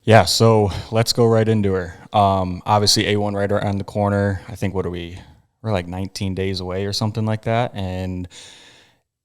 Yeah, so let's go right into her. Obviously, A1 right around the corner. I think, what are we? We're like 19 days away or something like that. And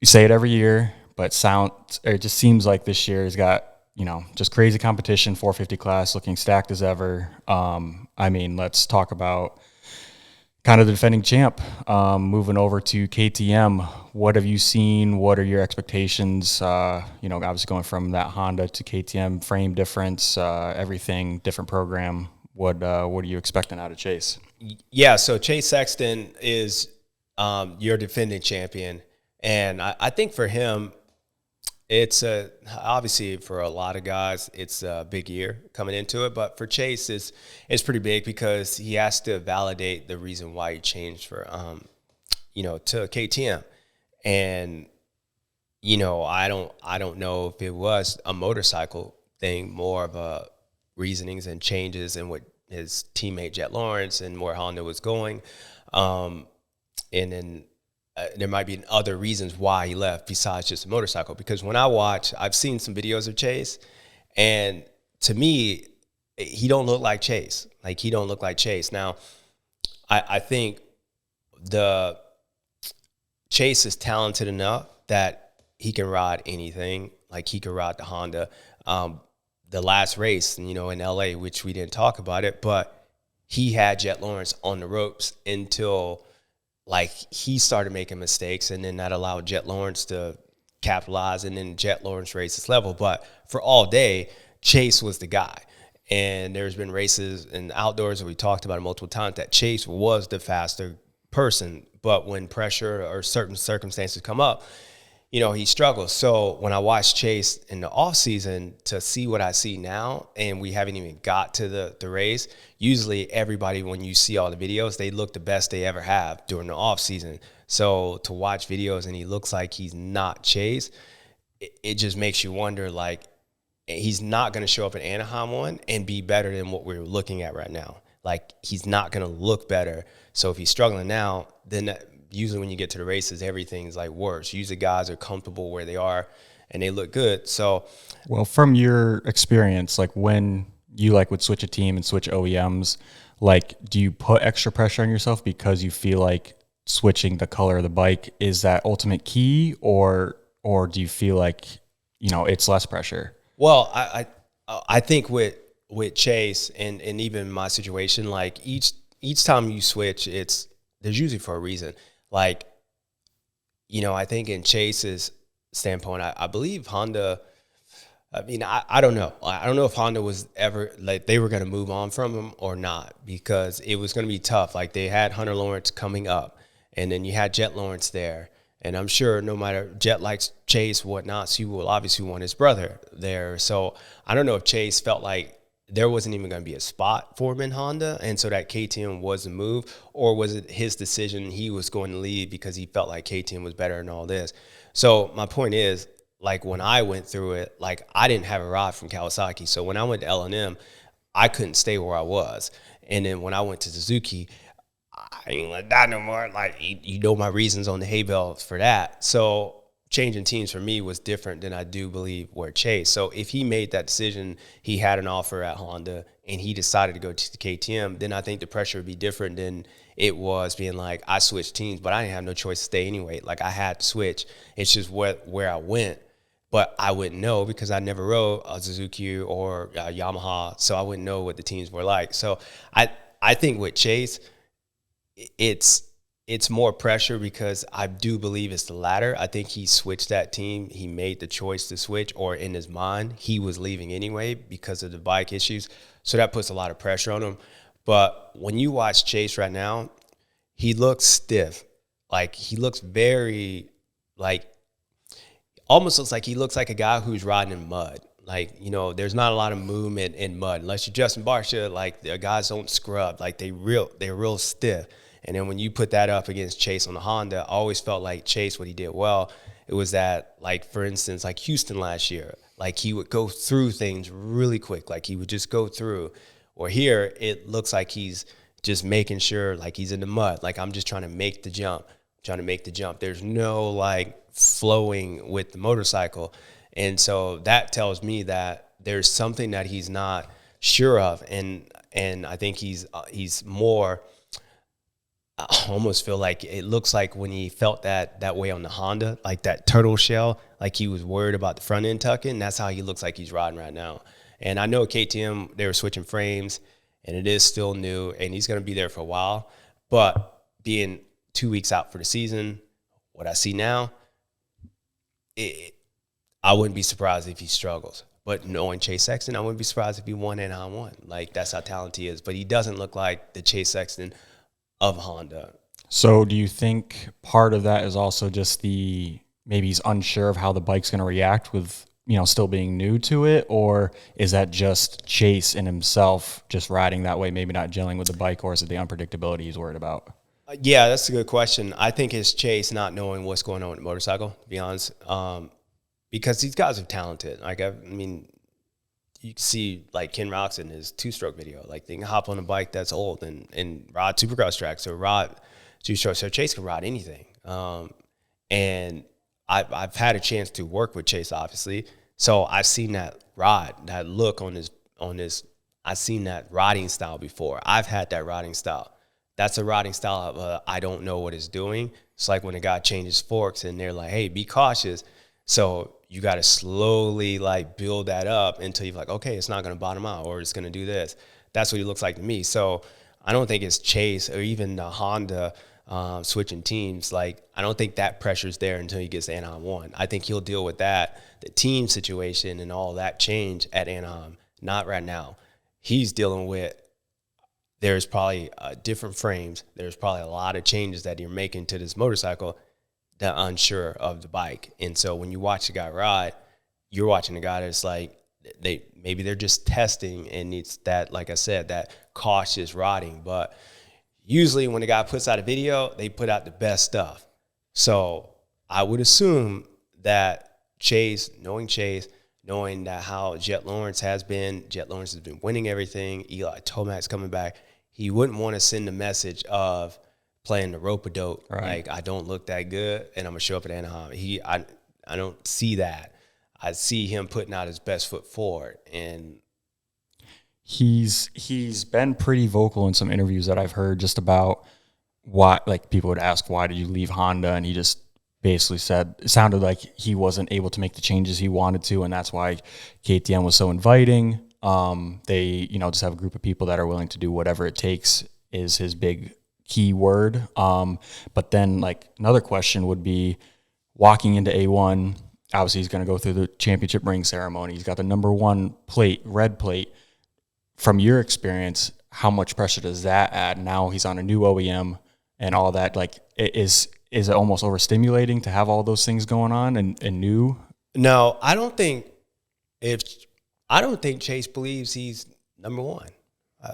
you say it every year, but it just seems like this year has got, just crazy competition, 450 class looking stacked as ever. I mean, let's talk about kind of the defending champ, moving over to KTM. What have you seen? What are your expectations? Obviously going from that Honda to KTM, frame difference, everything, different program. What are you expecting out of Chase? Yeah, so Chase Sexton is your defending champion. And I think for him, it's obviously for a lot of guys, it's a big year coming into it. But for Chase, it's pretty big because he has to validate the reason why he changed to KTM. And I don't know if it was a motorcycle thing, more of a reasonings and changes in what his teammate Jet Lawrence and where Honda was going. And then there might be other reasons why he left besides just a motorcycle. Because when I've seen some videos of Chase, and to me, he don't look like Chase. Like, he don't look like Chase. Now, I think the Chase is talented enough that he can ride anything. Like, he could ride the Honda. The last race, in LA, which we didn't talk about it, but he had Jet Lawrence on the ropes until he started making mistakes, and then that allowed Jet Lawrence to capitalize, and then Jet Lawrence raised his level. But for all day, Chase was the guy. And there's been races in outdoors that we talked about multiple times that Chase was the faster person. But when pressure or certain circumstances come up, he struggles. So when I watched Chase in the offseason to see what I see now, and we haven't even got to the race, usually everybody, when you see all the videos, they look the best they ever have during the offseason. So to watch videos and he looks like he's not Chase, it just makes you wonder, he's not going to show up in Anaheim one and be better than what we're looking at right now. He's not going to look better. So if he's struggling now, then usually when you get to the races, everything's worse. Usually guys are comfortable where they are and they look good. So, well, from your experience, when you would switch a team and switch OEMs, do you put extra pressure on yourself because you feel like switching the color of the bike is that ultimate key, or do you feel like, it's less pressure? Well, I think with Chase and even my situation, each time you switch, there's usually for a reason. I think in Chase's standpoint, I believe Honda, I don't know. I don't know if Honda was ever, they were going to move on from him or not, because it was going to be tough. They had Hunter Lawrence coming up, and then you had Jet Lawrence there. And I'm sure no matter Jet likes Chase, whatnot, so he will obviously want his brother there. So I don't know if Chase felt like there wasn't even going to be a spot for him in Honda, and so that KTM was the move, or was it his decision he was going to leave because he felt like KTM was better and all this? So my point is, when I went through it, I didn't have a ride from Kawasaki. So when I went to L&M, I couldn't stay where I was. And then when I went to Suzuki, I ain't like that no more. My reasons on the hay bale for that. So changing teams for me was different than I do believe where Chase. So if he made that decision, he had an offer at Honda and he decided to go to the KTM, then I think the pressure would be different than it was being I switched teams, but I didn't have no choice to stay anyway. I had to switch. It's just where I went. But I wouldn't know because I never rode a Suzuki or a Yamaha, so I wouldn't know what the teams were like. So I think with Chase, it's more pressure because I do believe it's the latter. I think he switched that team. He made the choice to switch, or in his mind, he was leaving anyway because of the bike issues. So that puts a lot of pressure on him. But when you watch Chase right now, he looks stiff. He looks very, almost looks like he looks like a guy who's riding in mud. There's not a lot of movement in mud. Unless you're Justin Barcia, the guys don't scrub. They're real stiff. And then when you put that up against Chase on the Honda, I always felt like Chase, what he did well, it was that, for instance, Houston last year, he would go through things really quick. He would just go through. Or here, it looks like he's just making sure, he's in the mud. I'm just trying to make the jump. There's no, flowing with the motorcycle. And so that tells me that there's something that he's not sure of, and I think he's more. I almost feel like it looks like when he felt that way on the Honda, like that turtle shell, like he was worried about the front end tucking. That's how he looks like he's riding right now. And I know KTM, they were switching frames, and it is still new, and he's going to be there for a while. But being 2 weeks out for the season, what I see now, I wouldn't be surprised if he struggles. But knowing Chase Sexton, I wouldn't be surprised if he won Anaheim 1. Like, that's how talented he is. But he doesn't look like the Chase Sexton of Honda. So do you think part of that is also just maybe he's unsure of how the bike's going to react with, still being new to it? Or is that just Chase and himself just riding that way, maybe not gelling with the bike, or is it the unpredictability he's worried about? Yeah, that's a good question. I think it's Chase not knowing what's going on with the motorcycle, to be honest, because these guys are talented. Like, I mean, you can see like Ken Roxon, his two-stroke video, like they can hop on a bike that's old and ride Supercross tracks or ride two-stroke. So Chase can ride anything. And I've had a chance to work with Chase, obviously. So I've seen that ride, that look on his. I've seen that riding style before. I've had that riding style. That's a riding style of I don't know what it's doing. It's like when a guy changes forks and they're like, hey, be cautious. So you got to slowly like build that up until you're like, okay, it's not going to bottom out or it's going to do this. That's what he looks like to me. So I don't think it's Chase or even the Honda switching teams. Like, I don't think that pressure's there until he gets to Anaheim 1. I think he'll deal with that, the team situation and all that change at Anaheim. Not right now. He's dealing with, there's probably different frames. There's probably a lot of changes that you're making to this motorcycle that unsure of the bike. And so when you watch the guy ride, you're watching a guy that's like, maybe they're just testing, and it's that, like I said, that cautious riding. But usually when the guy puts out a video, they put out the best stuff. So I would assume that Chase, knowing that how Jet Lawrence has been winning everything, Eli Tomac's coming back, he wouldn't want to send a message of playing the rope-a-dope, right? Like, I don't look that good, and I'm going to show up at Anaheim. I don't see that. I see him putting out his best foot forward. And he's been pretty vocal in some interviews that I've heard just about why, like, people would ask, why did you leave Honda? And he just basically said, it sounded like he wasn't able to make the changes he wanted to, and that's why KTM was so inviting. They, just have a group of people that are willing to do whatever it takes is his big key word. But then, like, another question would be, walking into A1, obviously he's going to go through the championship ring ceremony. He's got the number 1 plate, red plate. From your experience, how much pressure does that add? Now he's on a new OEM and all that. Like, is it almost overstimulating to have all those things going on and new? No, I don't think Chase believes he's number 1.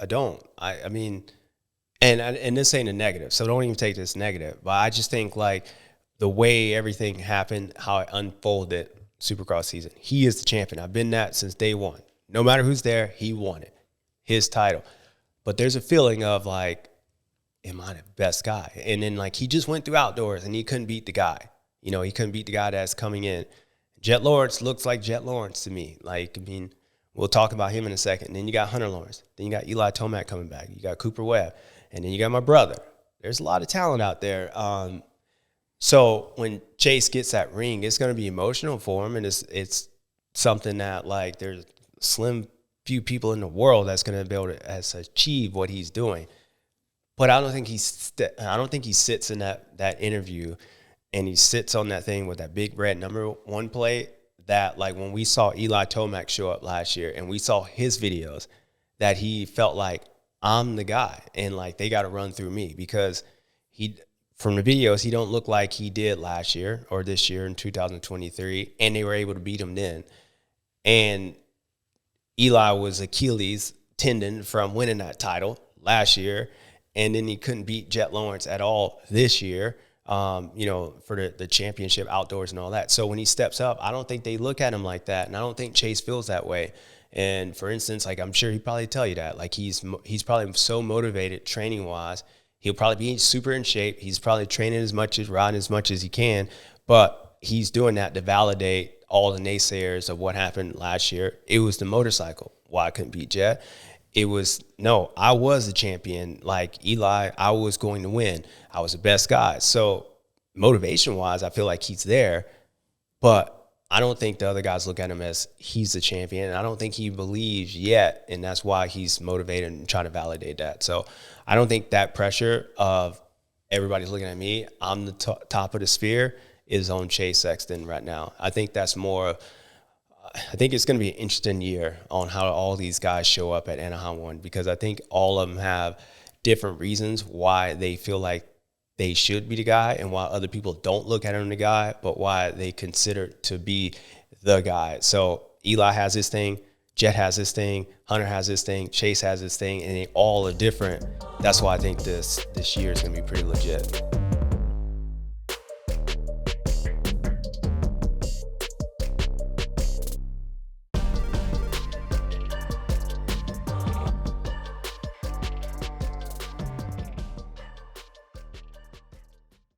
I don't. I mean, and this ain't a negative, so don't even take this negative. But I just think, like, the way everything happened, how it unfolded Supercross season, he is the champion. I've been that since day one. No matter who's there, he won it, his title. But there's a feeling of, like, am I the best guy? And then, like, he just went through outdoors and he couldn't beat the guy. He couldn't beat the guy that's coming in. Jet Lawrence looks like Jet Lawrence to me. Like, I mean, we'll talk about him in a second. Then you got Hunter Lawrence. Then you got Eli Tomac coming back. You got Cooper Webb. And then you got my brother. There's a lot of talent out there. So when Chase gets that ring, it's going to be emotional for him. And it's something that, like, there's slim few people in the world that's going to be able to achieve what he's doing. But I don't think he sits in that interview and he sits on that thing with that big red number 1 plate that, like, when we saw Eli Tomac show up last year and we saw his videos, that he felt like, I'm the guy and, like, they got to run through me, because from the videos, he don't look like he did last year or this year in 2023, and they were able to beat him then. And Eli was Achilles tendon from winning that title last year, and then he couldn't beat Jet Lawrence at all this year, for the championship outdoors and all that. So when he steps up, I don't think they look at him like that, and I don't think Chase feels that way. And for instance, like, I'm sure he'd probably tell you that, like, he's probably so motivated training wise. He'll probably be super in shape. He's probably training riding as much as he can, but he's doing that to validate all the naysayers of what happened last year. It was the motorcycle. why I couldn't beat Jet. It was, no, I was the champion. Like Eli, I was going to win. I was the best guy. So motivation-wise, I feel like he's there. But I don't think the other guys look at him as he's the champion. And I don't think he believes yet, and that's why he's motivated and trying to validate that. So I don't think that pressure of everybody's looking at me, I'm the top of the sphere, is on Chase Sexton right now. I think that's more – I think it's going to be an interesting year on how all these guys show up at Anaheim 1, because I think all of them have different reasons why they feel like they should be the guy and why other people don't look at him the guy, but why they consider to be the guy. So Eli has his thing, Jet has his thing, Hunter has his thing, Chase has his thing, and they all are different. That's why I think this year is going to be pretty legit.